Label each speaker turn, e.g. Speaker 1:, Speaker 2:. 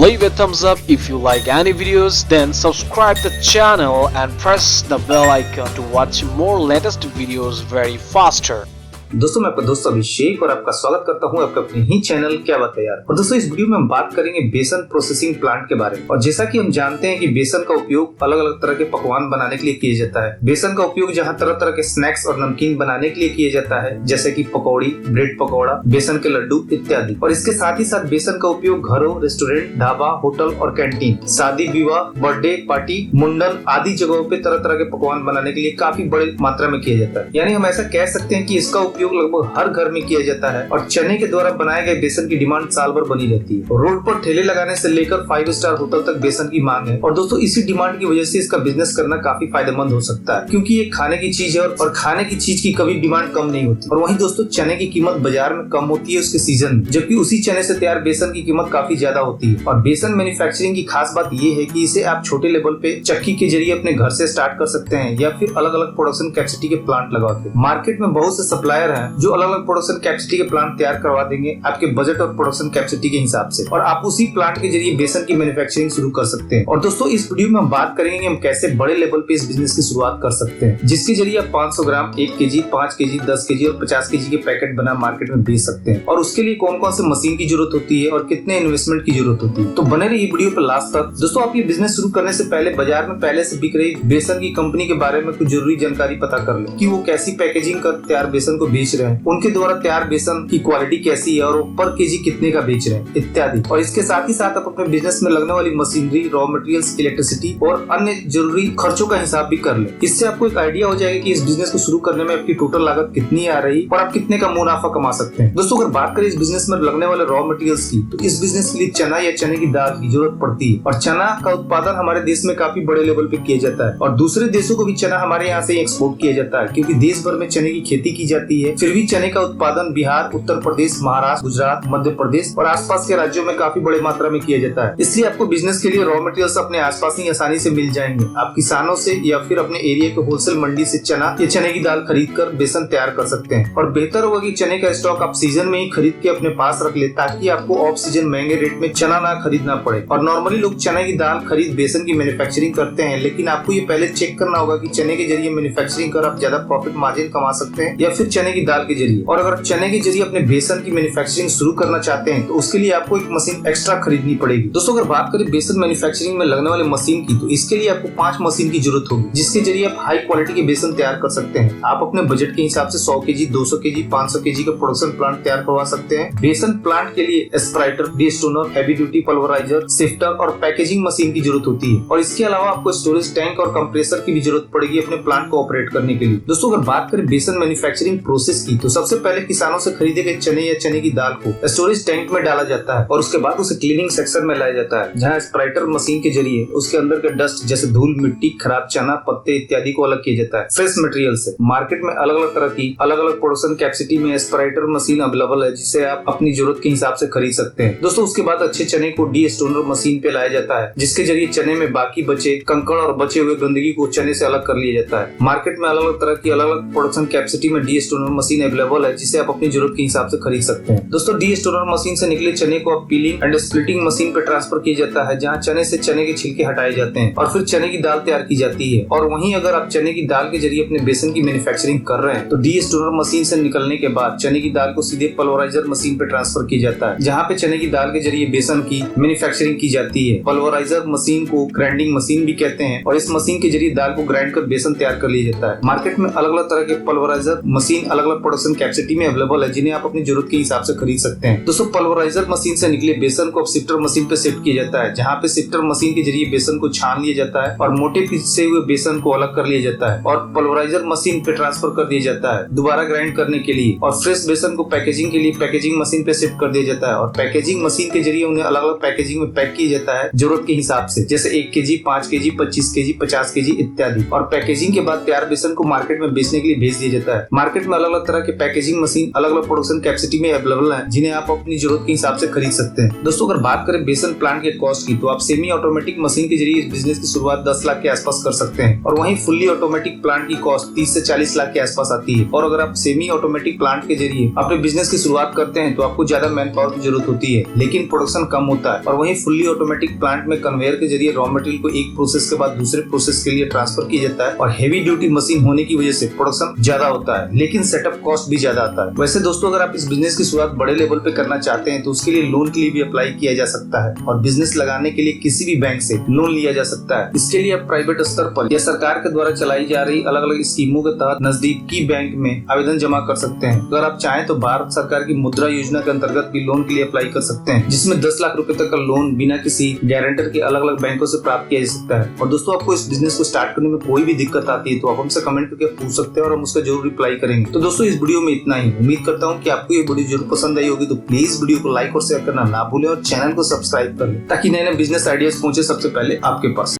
Speaker 1: Leave a thumbs up if you like any videos, then subscribe the channel and press the bell icon to watch more latest videos very faster.
Speaker 2: दोस्तों मैं आपका दोस्त अभिषेक और आपका स्वागत करता हूं आपके अपने ही चैनल क्या बात है यार। और दोस्तों इस वीडियो में हम बात करेंगे बेसन प्रोसेसिंग प्लांट के बारे में। और जैसा कि हम जानते हैं कि बेसन का उपयोग अलग अलग तरह के पकवान बनाने के लिए किया जाता है। बेसन का उपयोग जहां तरह तरह के स्नैक्स और नमकीन बनाने के लिए किया जाता है, जैसे कि पकौड़ी, ब्रेड पकौड़ा, बेसन के लड्डू इत्यादि। और इसके साथ ही साथ बेसन का उपयोग घरों, रेस्टोरेंट, ढाबा, होटल और कैंटीन, शादी विवाह, बर्थडे पार्टी, मुंडन आदि जगहों पे तरह तरह के पकवान बनाने के लिए काफी बड़ी मात्रा में किया जाता है। यानी हम ऐसा कह सकते हैं कि इसका उपयोग लगभग हर घर में किया जाता है। और चने के द्वारा बनाए गए बेसन की डिमांड साल भर बनी रहती है। रोड पर ठेले लगाने से लेकर 5 स्टार होटल तक बेसन की मांग है। और दोस्तों इसी डिमांड की वजह से इसका बिजनेस करना काफी फायदेमंद हो सकता है, क्योंकि ये खाने की चीज है और खाने की चीज की कभी डिमांड कम नहीं होती। और वहीं दोस्तों चने की कीमत बाजार में कम होती है उसके सीजन में, जबकि उसी चने से तैयार बेसन की कीमत काफी ज्यादा होती है। और बेसन मैन्युफैक्चरिंग की खास बात ये है कि इसे आप छोटे लेवल पे चक्की के जरिए अपने घर से स्टार्ट कर सकते हैं, या फिर अलग अलग प्रोडक्शन कैपेसिटी के प्लांट लगा के। मार्केट में बहुत से सप्लायर हैं जो अलग अलग प्रोडक्शन कैपेसिटी के प्लांट तैयार करवा देंगे आपके बजट और प्रोडक्शन कैपेसिटी के हिसाब से, और आप उसी प्लांट के जरिए बेसन की मैन्युफैक्चरिंग शुरू कर सकते हैं। और दोस्तों इस वीडियो में हम बात करेंगे कि हम कैसे बड़े लेवल पे इस बिजनेस की शुरुआत कर सकते हैं, जिसके जरिए आप 500 ग्राम, 1 केजी, 5 केजी, 10 केजी और 50 केजी के पैकेट बना मार्केट में बेच सकते हैं। और उसके लिए कौन कौन से मशीन की जरूरत होती है और कितने इन्वेस्टमेंट की जरूरत होती है। तो बने रहिए वीडियो पर लास्ट तक। दोस्तों आप ये बिजनेस शुरू करने से पहले बाजार में पहले से बिक रही बेसन की कंपनी के बारे में कुछ जरूरी जानकारी पता कर ले, कि वो कैसी पैकेजिंग कर तैयार बेसन को बेच रहे हैं, उनके द्वारा तैयार बेसन की क्वालिटी कैसी है और पर केजी कितने का बेच रहे हैं इत्यादि। और इसके साथ ही साथ आप अपने बिजनेस में लगने वाली मशीनरी, रॉ मटेरियल्स, इलेक्ट्रिसिटी और अन्य जरूरी खर्चों का हिसाब भी कर ले। इससे आपको एक आइडिया हो जाएगा कि इस बिजनेस को शुरू करने में आपकी टोटल लागत कितनी आ रही और आप कितने का मुनाफा कमा सकते हैं। दोस्तों अगर बात करें इस बिजनेस में लगने वाले रॉ मटेरियल्स की, तो इस बिजनेस के लिए चना या चने की दाल की जरूरत पड़ती है। और चना का उत्पादन हमारे देश में काफी बड़े लेवल पे किया जाता है, और दूसरे देशों को भी चना हमारे यहाँ से एक्सपोर्ट किया जाता है, क्योंकि देश भर में चने की खेती की जाती है। फिर भी चने का उत्पादन बिहार, उत्तर प्रदेश, महाराष्ट्र, गुजरात, मध्य प्रदेश और आसपास के राज्यों में काफी बड़े मात्रा में किया जाता है। इसलिए आपको बिजनेस के लिए रॉ मटेरियल्स अपने आसपास ही आसानी से मिल जाएंगे। आप किसानों से या फिर अपने एरिया के होलसेल मंडी से चना या चने की दाल खरीद कर बेसन तैयार कर सकते हैं। और बेहतर होगा कि चने का स्टॉक आप सीजन में ही खरीद के अपने पास रख ले, ताकि आपको ऑफ सीजन महंगे रेट में चना ना खरीदना पड़े। और नॉर्मली लोग चने की दाल खरीद बेसन की मैन्युफैक्चरिंग करते हैं, लेकिन आपको ये पहले चेक करना होगा कि चने के जरिए मैन्युफैक्चरिंग कर आप ज्यादा प्रॉफिट मार्जिन कमा सकते हैं, या फिर चने की दाल के जरिए। और अगर चने के जरिए अपने बेसन की मैन्युफैक्चरिंग शुरू करना चाहते हैं तो उसके लिए आपको एक मशीन एक्स्ट्रा खरीदनी पड़ेगी। दोस्तों अगर बात करें बेसन मैन्युफैक्चरिंग में लगने वाले मशीन की, तो इसके लिए आपको 5 मशीन की जरूरत होगी, जिसके जरिए आप हाई क्वालिटी के बेसन तैयार कर सकते हैं। आप अपने बजट के हिसाब से 100 केजी, 200 केजी, 500 केजी का प्रोडक्शन प्लांट तैयार करवा सकते हैं। बेसन प्लांट के लिए स्प्राइटर, डीस्टोनर, हैवी ड्यूटी पल्वराइजर, सिफ्टर और पैकेजिंग मशीन की जरूरत होती है। और इसके अलावा आपको स्टोरेज टैंक और कंप्रेसर की भी जरूरत पड़ेगी अपने प्लांट को ऑपरेट करने के लिए। दोस्तों अगर बात करें बेसन मैन्युफैक्चरिंग प्रोसेस की, तो सबसे पहले किसानों से खरीदे गए चने या चने की दाल को स्टोरेज टैंक में डाला जाता है, और उसके बाद उसे क्लीनिंग सेक्शन में लाया जाता है, जहां स्प्राइटर मशीन के जरिए उसके अंदर के डस्ट जैसे धूल, मिट्टी, खराब चना, पत्ते इत्यादि को अलग किया जाता है फ्रेश मटेरियल से। मार्केट में अलग अलग तरह की अलग अलग प्रोडक्शन कैपेसिटी में स्प्राइटर मशीन अवेलेबल है, जिसे आप अपनी जरूरत के हिसाब से खरीद सकते हैं। दोस्तों उसके बाद अच्छे चने को डीस्टोनर मशीन पे लाया जाता है, जिसके जरिए चने में बाकी बचे कंकड़ और बचे हुए गंदगी को चने से अलग कर लिया जाता है। मार्केट में अलग अलग तरह की अलग अलग प्रोडक्शन कैपेसिटी में डीस्टोनर मशीन अवेलेबल है, जिसे आप अपनी जरूरत के हिसाब से खरीद सकते हैं। दोस्तों डीस्टोनर मशीन से निकले चने को अब पीलिंग एंड स्प्लिटिंग मशीन पे ट्रांसफर किया जाता है, जहां चने से चने के छिलके हटाए जाते हैं और फिर चने की दाल तैयार की जाती है। और वहीं अगर आप चने की दाल के जरिए अपने बेसन की मैन्युफैक्चरिंग कर रहे हैं, तो डीस्टोनर मशीन से निकलने के बाद चने की दाल को सीधे पल्वराइजर मशीन पे ट्रांसफर किया जाता है, जहां पे चने की दाल के जरिए बेसन की मैन्युफैक्चरिंग की जाती है। पल्वराइजर मशीन को ग्राइंडिंग मशीन भी कहते हैं, और इस मशीन के जरिए दाल को ग्राइंड कर बेसन तैयार कर लिया जाता है। मार्केट में अलग अलग तरह के पल्वराइजर मशीन अलग अलग प्रोडक्शन कैपेसिटी में अवेलेबल है, जिन्हें आप अपनी जरूरत के हिसाब से खरीद सकते हैं। दोस्तों पल्वराइजर मशीन से निकले बेसन को अब सिफ्टर मशीन पे शिफ्ट किया जाता है, जहाँ पे सिफ्टर मशीन के जरिए बेसन को छान लिया जाता है और मोटे पीसे हुए बेसन को अलग कर लिया जाता है, और पल्वराइजर मशीन पे ट्रांसफर कर दिया जाता है दोबारा ग्राइंड करने के लिए। और फ्रेश बेसन को पैकेजिंग के लिए पैकेजिंग मशीन पे शिफ्ट कर दिया जाता है, और पैकेजिंग मशीन के जरिए उन्हें अलग अलग पैकेजिंग में पैक किया जाता है जरूरत के हिसाब से, जैसे 1 केजी, 5 केजी, 25 केजी, 50 केजी इत्यादि। और पैकेजिंग के बाद तैयार बेसन को मार्केट में बेचने के लिए भेज दिया जाता है। मार्केट में अलग अलग तरह के पैकेजिंग मशीन अलग अलग प्रोडक्शन कैपेसिटी में अवेलेबल है, जिन्हें आप अपनी जरूरत के हिसाब से खरीद सकते हैं। दोस्तों अगर बात करें बेसन प्लांट के कॉस्ट की, तो आप सेमी ऑटोमेटिक मशीन के जरिए इस बिजनेस की शुरुआत 10 लाख के आसपास कर सकते हैं, और वहीं फुल्ली ऑटोमेटिक प्लांट की कॉस्ट 30 से 40 लाख के आसपास आती है। और अगर आप सेमी ऑटोमेटिक प्लांट के जरिए अपने बिजनेस की शुरुआत करते हैं तो आपको ज्यादा मैन पावर की जरूरत होती है, लेकिन प्रोडक्शन कम होता है। और वहीं फुल्ली ऑटोमेटिक प्लांट में कन्वेयर के जरिए रॉ मटेरियल को एक प्रोसेस के बाद दूसरे प्रोसेस के लिए ट्रांसफर किया जाता है, और हेवी ड्यूटी मशीन होने की वजह से प्रोडक्शन ज्यादा होता है, लेकिन सेटअप कॉस्ट भी ज्यादा आता है। वैसे दोस्तों अगर आप इस बिजनेस की शुरुआत बड़े लेवल पे करना चाहते हैं तो उसके लिए लोन के लिए भी अप्लाई किया जा सकता है, और बिजनेस लगाने के लिए किसी भी बैंक से लोन लिया जा सकता है। इसके लिए आप प्राइवेट स्तर पर या सरकार के द्वारा चलाई जा रही अलग अलग स्कीमों के तहत नजदीकी बैंक में आवेदन जमा कर सकते हैं। अगर आप चाहें तो भारत सरकार की मुद्रा योजना के अंतर्गत भी लोन के लिए अप्लाई कर सकते हैं, जिसमें 10 लाख रुपए तक का लोन बिना किसी गारंटर के अलग अलग बैंकों से प्राप्त किया जा सकता है। और दोस्तों आपको इस बिजनेस को स्टार्ट करने में कोई भी दिक्कत आती है तो आप हमसे कमेंट करके पूछ सकते हैं और हम उसका जरूर रिप्लाई करेंगे। तो दोस्तों इस वीडियो में इतना ही। उम्मीद करता हूँ कि आपको ये वीडियो जरूर पसंद आई होगी, तो प्लीज वीडियो को लाइक और शेयर करना ना भूलें और चैनल को सब्सक्राइब कर लें, ताकि नए नए बिजनेस आइडियाज पहुंचे सबसे पहले आपके पास।